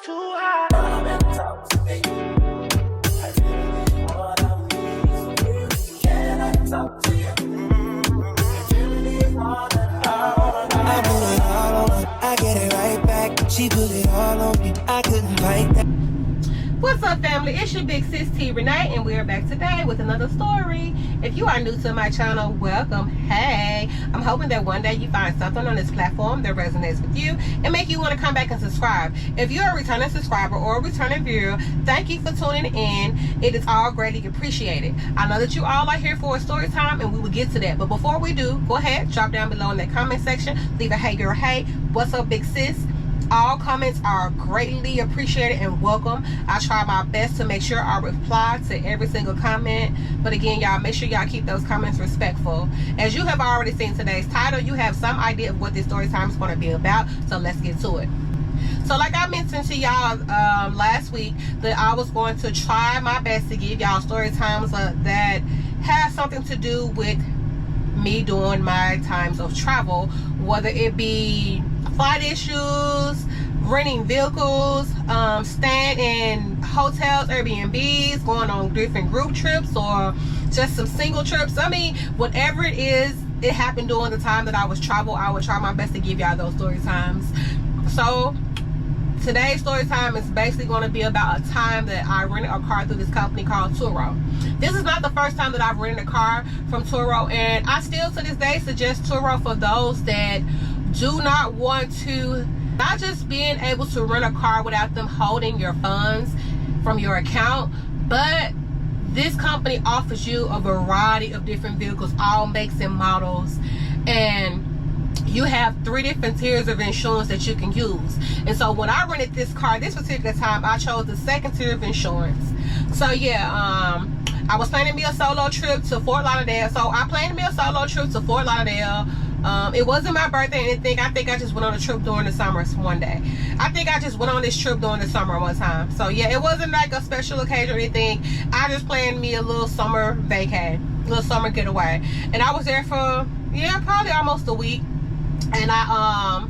too high. Come and talk to me. I really what I need. Can I talk to you? I really what I put it all on her, I get it right back. She put it all on me, I couldn't fight that. What's up, family? It's your big sis T Renee, and we're back today with another story. If you are new to my channel, welcome. Hey, I'm hoping that one day you find something on this platform that resonates with you and make you want to come back and subscribe. If you're a returning subscriber or a returning viewer, thank you for tuning in. It is all greatly appreciated. I know that you all are here for a story time, and we will get to that. But before we do, go ahead, drop down below in that comment section, leave a hey girl, hey, what's up, big sis? All comments are greatly appreciated and welcome. I try my best to make sure I reply to every single comment. But again, y'all, make sure y'all keep those comments respectful. As you have already seen today's title, you have some idea of what this story time is going to be about. So let's get to it. So like I mentioned to y'all last week, that I was going to try my best to give y'all story times that have something to do with me during my times of travel, whether it be flight issues, renting vehicles, staying in hotels, Airbnbs, going on different group trips, or just some single trips. I mean, whatever it is, it happened during the time that I was travel. I would try my best to give y'all those story times. So today's story time is basically going to be about a time that I rented a car through this company called Turo. This is not the first time that I've rented a car from Turo, and I still to this day suggest Turo for those that do not want to, not just being able to rent a car without them holding your funds from your account, but this company offers you a variety of different vehicles, all makes and models, and you have 3 different tiers of insurance that you can use. And so when I rented this car this particular time, I chose the 2nd tier of insurance. So yeah, I was planning me a solo trip to Fort Lauderdale. So I planned me a solo trip to Fort Lauderdale. It wasn't my birthday or anything. I think I just went on a trip during the summer one day. I think I just went on this trip during the summer one time. So yeah, it wasn't like a special occasion or anything. I just planned me a little summer vacay, little summer getaway. And I was there for, yeah, probably almost a week. And I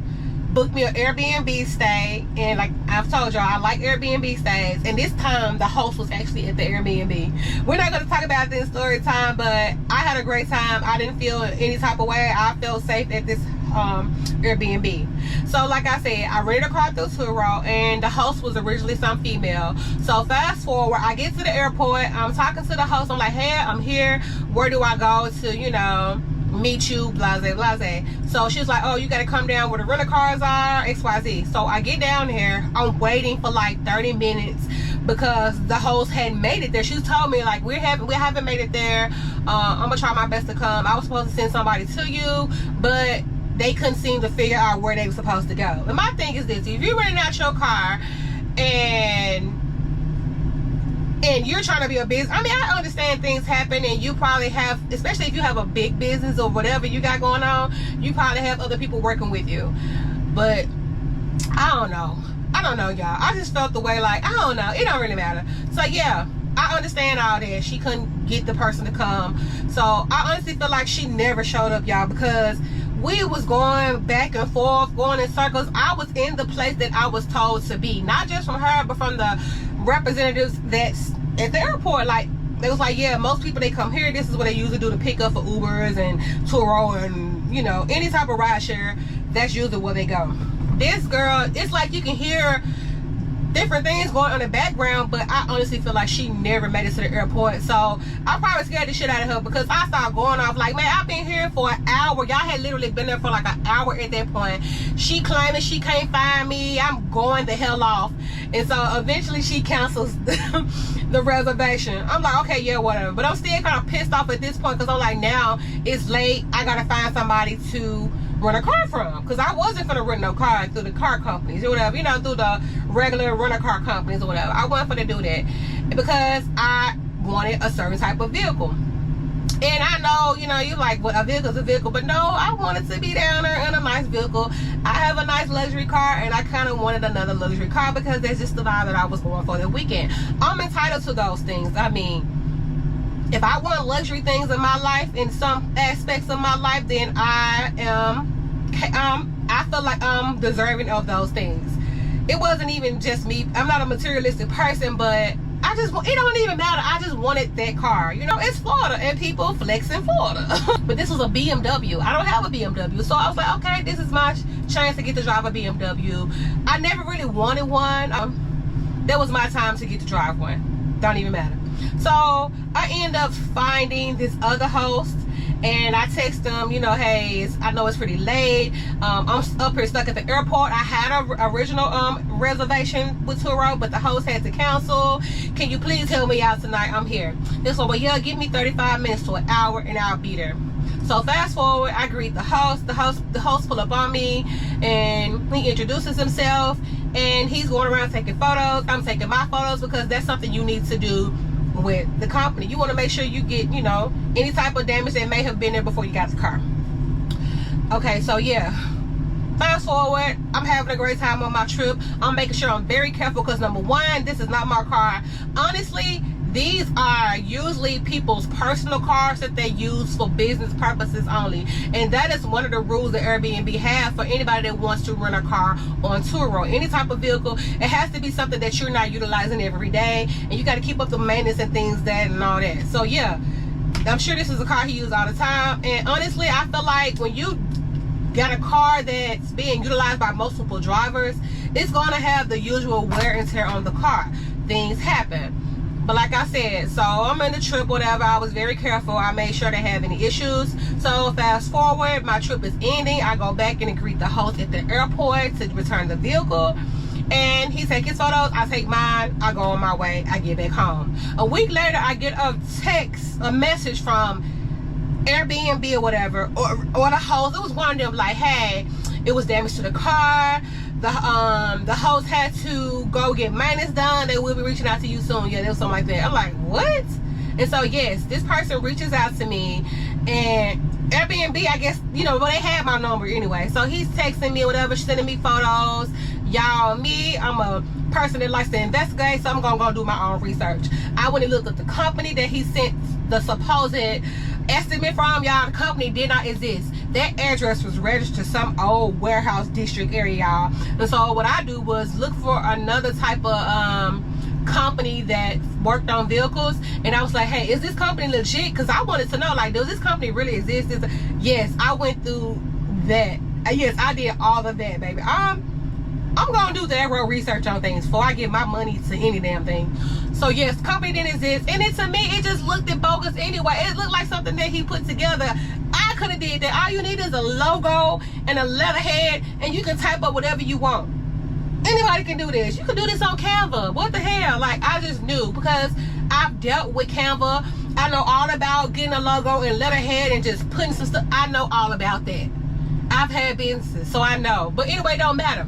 booked me an Airbnb stay, and like I've told y'all, I like Airbnb stays, and this time the host was actually at the Airbnb. We're not going to talk about this story time, but I had a great time. I didn't feel any type of way. I felt safe at this Airbnb. So like I said, I rented a car through Turo, and the host was originally some female. So fast forward, I get to the airport, I'm talking to the host, I'm like, hey, I'm here, where do I go to, you know, meet you, blase blase. So she's like, oh, you gotta come down where the rental cars are, XYZ. So I get down here, I'm waiting for like 30 minutes because the host hadn't made it there. She told me like, we haven't made it there. I'm gonna try my best to come. I was supposed to send somebody to you, but they couldn't seem to figure out where they were supposed to go. And my thing is this: if you're renting out your car and you're trying to be a business, I mean, I understand things happen, and you probably have, especially if you have a big business or whatever you got going on, you probably have other people working with you. But I don't know, y'all. I just felt the way, like, I don't know, it don't really matter. So yeah, I understand all that. She couldn't get the person to come. So I honestly feel like she never showed up, y'all, because we was going back and forth, going in circles. I was in the place that I was told to be, not just from her, but from the representatives that's at the airport. Like, they was like, yeah, most people, they come here, this is what they usually do to pick up for Ubers and Turo and, you know, any type of ride share. That's usually where they go. This girl, it's like you can hear different things going on in the background, but I honestly feel like she never made it to the airport. So I probably scared the shit out of her, because I started going off like, man, I've been here for an hour. Y'all had literally been there for like an hour at that point. She claiming she can't find me. I'm going the hell off. And so eventually she cancels the reservation. I'm like, okay, yeah, whatever. But I'm still kind of pissed off at this point, because I'm like, now it's late. I gotta find somebody to rent a car from, because I wasn't gonna rent no car through the car companies or whatever, you know, through the regular rental car companies or whatever. I wasn't gonna do that because I wanted a certain type of vehicle. And I know, you know, you like, well, a vehicle's a vehicle, but no, I wanted to be down there in a nice vehicle. I have a nice luxury car, and I kind of wanted another luxury car because that's just the vibe that I was going for the weekend. I'm entitled to those things. I mean, if I want luxury things in my life, in some aspects of my life, then I feel like I'm deserving of those things. it wasn't even just me. I'm not a materialistic person, but it don't even matter. I just wanted that car. You know, it's Florida and people flex in Florida. But this was a BMW. I don't have a BMW. So I was like, okay, this is my chance to get to drive a BMW. I never really wanted one. That was my time to get to drive one. Don't even matter. So I end up finding this other host, and I text them, you know, hey, I know it's pretty late. I'm up here stuck at the airport. I had an original reservation with Turo, but the host had to cancel. Can you please help me out tonight? I'm here. This one, well, yeah, give me 35 minutes to an hour and I'll be there. So fast forward, I greet the host. The host pull up on me and he introduces himself, and he's going around taking photos. I'm taking my photos because that's something you need to do with the company. You want to make sure you get, you know, any type of damage that may have been there before you got the car. Okay, so yeah, fast forward, I'm having a great time on my trip. I'm making sure I'm very careful because number one, this is not my car. Honestly, these are usually people's personal cars that they use for business purposes only, and that is one of the rules that Airbnb have for anybody that wants to rent a car on Turo. Any type of vehicle, it has to be something that you're not utilizing every day, and you got to keep up the maintenance and things and all that. So yeah, I'm sure this is a car he uses all the time, and honestly, I feel like when you got a car that's being utilized by multiple drivers, it's going to have the usual wear and tear on the car. Things happen. But like I said, so I'm in the trip, whatever. I was very careful. I made sure they have any issues. So fast forward, my trip is ending. I go back in and greet the host at the airport to return the vehicle. And he takes his photos, I take mine, I go on my way, I get back home. A week later, I get a message from Airbnb or whatever, or the host. It was one of them like, hey, it was damage to the car. The host had to go get maintenance done. They will be reaching out to you soon. Yeah, there was something like that. I'm like, what? And so yes, this person reaches out to me, and Airbnb, I guess, you know, well, they had my number anyway. So he's texting me or whatever, sending me photos. Y'all, me, I'm a person that likes to investigate, so I'm gonna go do my own research. I went and looked at the company that he sent the supposed estimate from. Y'all, the company did not exist. That address was registered to some old warehouse district area, y'all. And so what I do was look for another type of company that worked on vehicles, and I was like, hey, is this company legit? Because I wanted to know, like, does this company really exist? Yes, I went through that. Yes, I did all of that, baby. I'm gonna do thorough research on things before I give my money to any damn thing. So yes, company didn't exist, and to me, it just looked bogus anyway. It looked like something that he put together. I could have did that. All you need is a logo and a letterhead, and you can type up whatever you want. Anybody can do this. You can do this on Canva. What the hell? Like, I just knew, because I've dealt with Canva. I know all about getting a logo and letterhead and just putting some stuff. I know all about that. I've had businesses, so I know. But anyway, it don't matter.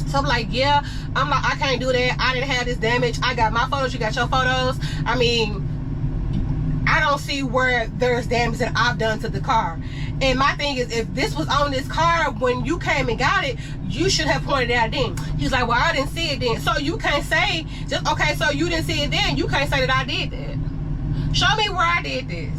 So I'm like, yeah, I'm like, I can't do that. I didn't have this damage. I got my photos, you got your photos. I mean, I don't see where there's damage that I've done to the car. And my thing is, if this was on this car when you came and got it, you should have pointed it out then. He's like, well, I didn't see it then. So you can't say, just, okay, so you didn't see it then. You can't say that I did that. Show me where I did this.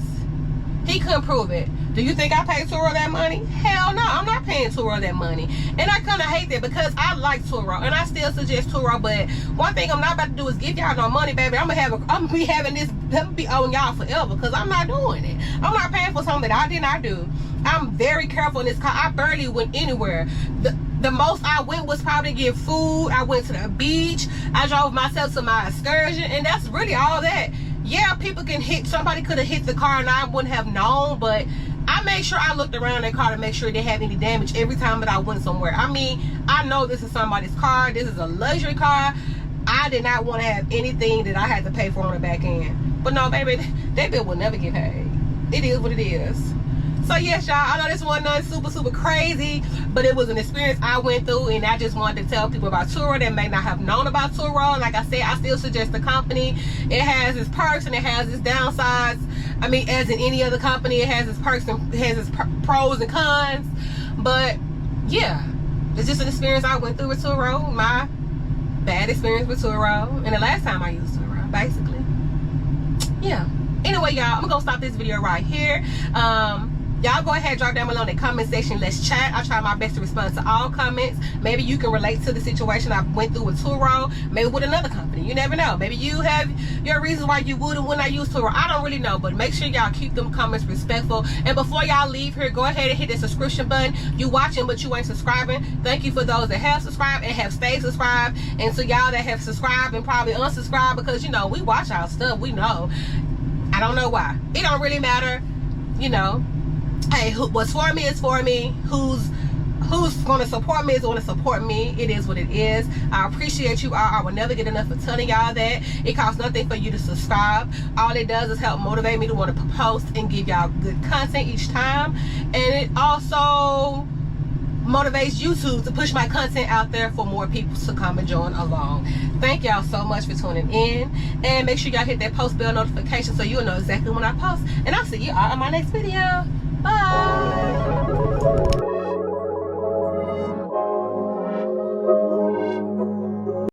He couldn't prove it. Do you think I paid Turo that money? Hell no, I'm not paying Turo that money. And I kind of hate that, because I like Turo, and I still suggest Turo. But one thing I'm not about to do is give y'all no money, baby. I'm gonna be having this, be on y'all forever, because I'm not doing it. I'm not paying for something that I did not do. I'm very careful in this car. I barely went anywhere. The most I went was probably to get food. I went to the beach. I drove myself to my excursion, and that's really all that. Yeah, people can hit, somebody could have hit the car and I wouldn't have known, but I made sure I looked around that car to make sure they have any damage every time that I went somewhere. I mean, I know this is somebody's car. This is a luxury car. I did not want to have anything that I had to pay for on the back end. But no, baby, that bill will never get paid. It is what it is. So yes, y'all, I know this wasn't nothing super crazy, but it was an experience I went through, and I just wanted to tell people about Turo that may not have known about Turo. Like I said, I still suggest the company. It has its perks and it has its downsides. I mean, as in any other company, it has its perks and has its pros and cons. But yeah, it's just an experience I went through with Turo. My bad experience with Turo, and the last time I used Turo, basically. Yeah. Anyway, y'all, I'm gonna stop this video right here. Y'all go ahead, drop down below in the comment section. Let's chat. I try my best to respond to all comments. Maybe you can relate to the situation I went through with Turo, maybe with another company. You never know. Maybe you have your reasons why you would and would not use Turo. I don't really know, but make sure y'all keep them comments respectful. And before y'all leave here, go ahead and hit the subscription button. You watching, but you ain't subscribing. Thank you for those that have subscribed and have stayed subscribed. And to y'all that have subscribed and probably unsubscribed, because, you know, we watch our stuff. We know. I don't know why. It don't really matter. You know, hey, what's for me is for me. Who's going to support me is going to support me. It is what it is. I appreciate you all. I will never get enough of telling y'all that. It costs nothing for you to subscribe. All it does is help motivate me to want to post and give y'all good content each time. And it also motivates YouTube to push my content out there for more people to come and join along. Thank y'all so much for tuning in. And make sure y'all hit that post bell notification so you'll know exactly when I post. And I'll see you all in my next video. Bye.